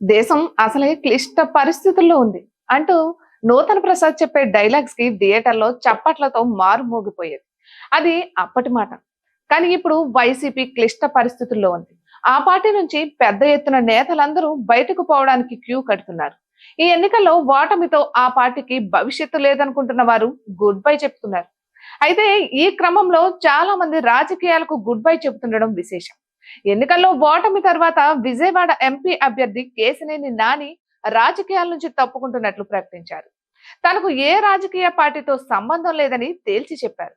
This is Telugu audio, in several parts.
దేశం అసలే క్లిష్ట పరిస్థితుల్లో ఉంది అంటూ నూతన్ ప్రసాద్ చెప్పే డైలాగ్స్ కి థియేటర్లో చప్పట్లతో మారుమోగిపోయేది. అది అప్పటి మాట. కానీ ఇప్పుడు వైసీపీ క్లిష్ట పరిస్థితుల్లో ఉంది. ఆ పార్టీ నుంచి పెద్ద ఎత్తున నేతలందరూ బయటకు పోవడానికి క్యూ కడుతున్నారు. ఈ ఎన్నికల్లో ఓటమితో ఆ పార్టీకి భవిష్యత్తు లేదనుకుంటున్న వారు గుడ్ బై చెప్తున్నారు. అయితే ఈ క్రమంలో చాలా మంది రాజకీయాలకు గుడ్ బై చెబుతుండడం విశేషం. ఎన్నికల్లో ఓటమి తర్వాత విజయవాడ ఎంపీ అభ్యర్థి కేశినేని నాని రాజకీయాల నుంచి తప్పుకుంటున్నట్లు ప్రకటించారు. తనకు ఏ రాజకీయ పార్టీతో సంబంధం లేదని తేల్చి చెప్పారు.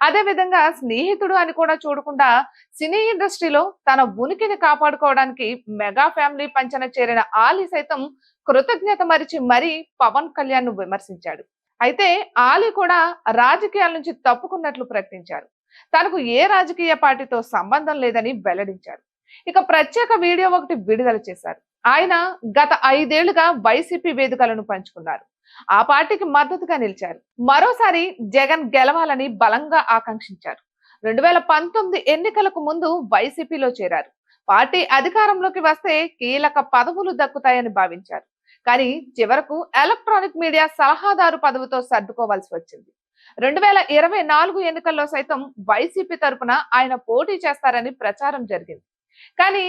అదే విధంగా స్నేహితుడు అని కూడా చూడకుండా సినీ ఇండస్ట్రీలో తన ఉనికిని కాపాడుకోవడానికి మెగా ఫ్యామిలీ పంచన చేరిన ఆలీ సైతం కృతజ్ఞత మరిచి మరీ పవన్ కళ్యాణ్ ను విమర్శించాడు. అయితే ఆలీ కూడా రాజకీయాల నుంచి తప్పుకున్నట్లు ప్రకటించారు. తనకు ఏ రాజకీయ పార్టీతో సంబంధం లేదని వెల్లడించారు. ఇక ప్రత్యేక వీడియో ఒకటి విడుదల చేశారు. ఆయన గత 5 ఏళ్లుగా వైసీపీ వేదికలను పంచుకున్నారు. ఆ పార్టీకి మద్దతుగా నిలిచారు. మరోసారి జగన్ గెలవాలని బలంగా ఆకాంక్షించారు. 2019 ఎన్నికలకు ముందు వైసీపీలో చేరారు. పార్టీ అధికారంలోకి వస్తే కీలక పదవులు దక్కుతాయని భావించారు. కానీ చివరకు ఎలక్ట్రానిక్ మీడియా సలహాదారు పదవితో సర్దుకోవాల్సి వచ్చింది. 2024 ఎన్నికల్లో సైతం వైసీపీ తరపున ఆయన పోటీ చేస్తారని ప్రచారం జరిగింది. కానీ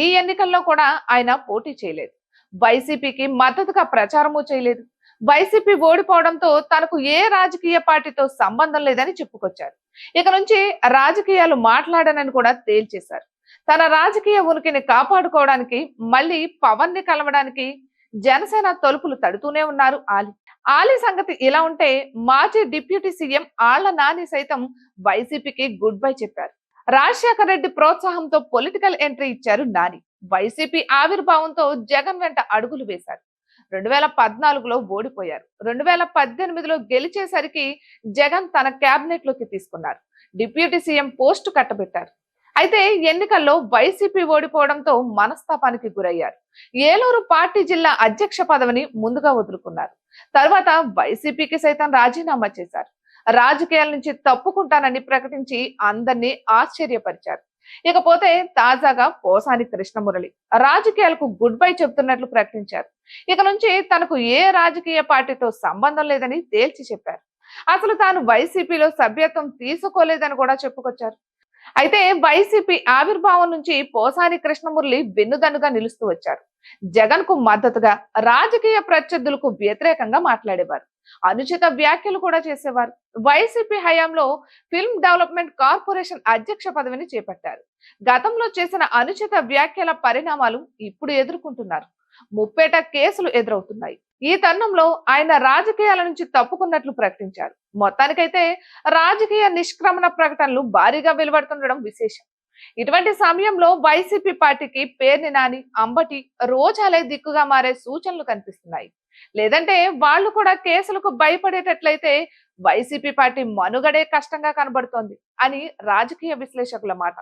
ఈ ఎన్నికల్లో కూడా ఆయన పోటీ చేయలేదు. వైసీపీకి మద్దతుగా ప్రచారమూ చేయలేదు. వైసీపీ ఓడిపోవడంతో తనకు ఏ రాజకీయ పార్టీతో సంబంధం లేదని చెప్పుకొచ్చారు. ఇక నుంచి రాజకీయాలు మాట్లాడనని కూడా తేల్చేశారు. తన రాజకీయ ఉనికిని కాపాడుకోవడానికి మళ్ళీ పవన్ ని కలవడానికి జనసేన తలుపులు తడుతూనే ఉన్నారు ఆలీ. ఆలీ సంగతి ఇలా ఉంటే మాజీ డిప్యూటీ సీఎం ఆళ్ల నాని సైతం వైసీపీకి గుడ్ బై చెప్పారు. రాజశేఖర రెడ్డి ప్రోత్సాహంతో పొలిటికల్ ఎంట్రీ ఇచ్చారు నాని. వైసీపీ ఆవిర్భావంతో జగన్ వెంట అడుగులు వేశారు. 2014లో ఓడిపోయారు. 2018లో గెలిచేసరికి జగన్ తన క్యాబినెట్ లోకి తీసుకున్నారు. డిప్యూటీ సీఎం పోస్టు కట్టబెట్టారు. అయితే ఎన్నికల్లో వైసీపీ ఓడిపోవడంతో మనస్తాపానికి గురయ్యారు. ఏలూరు పార్టీ జిల్లా అధ్యక్ష పదవిని ముందుగా వదులుకున్నారు. తర్వాత వైసీపీకి సైతం రాజీనామా చేశారు. రాజకీయాల నుంచి తప్పుకుంటానని ప్రకటించి అందరినీ ఆశ్చర్యపరిచారు. ఇకపోతే తాజాగా పోసాని కృష్ణమురళి రాజకీయాలకు గుడ్ బై చెబుతున్నట్లు ప్రకటించారు. ఇక నుంచి తనకు ఏ రాజకీయ పార్టీతో సంబంధం లేదని తేల్చి చెప్పారు. అసలు తాను వైసీపీలో సభ్యత్వం తీసుకోలేదని కూడా చెప్పుకొచ్చారు. అయితే వైసీపీ ఆవిర్భావం నుంచి పోసాని కృష్ణమురళి వెన్నుదన్నుగా నిలుస్తూ వచ్చారు. జగన్ కు మద్దతుగా, రాజకీయ ప్రత్యర్థులకు వ్యతిరేకంగా మాట్లాడేవారు. అనుచిత వ్యాఖ్యలు కూడా చేసేవారు. వైసీపీ హయాంలో ఫిల్మ్ డెవలప్మెంట్ కార్పొరేషన్ అధ్యక్ష పదవిని చేపట్టారు. గతంలో చేసిన అనుచిత వ్యాఖ్యల పరిణామాలు ఇప్పుడు ఎదుర్కొంటున్నారు. ముప్పేట కేసులు ఎదురవుతున్నాయి. ఈ తరుణంలో ఆయన రాజకీయాల నుంచి తప్పుకున్నట్లు ప్రకటించారు. మొత్తానికైతే రాజకీయ నిష్క్రమణ ప్రకటనలు భారీగా వెలువడుతుండడం విశేషం. ఇటువంటి సమయంలో వైసీపీ పార్టీకి పేర్ని నాని, అంబటి, రోజాలే దిక్కుగా మారే సూచనలు కనిపిస్తున్నాయి. లేదంటే వాళ్ళు కూడా కేసులకు భయపడేటట్లయితే వైసీపీ పార్టీ మనుగడే కష్టంగా కనబడుతోంది అని రాజకీయ విశ్లేషకుల మాట.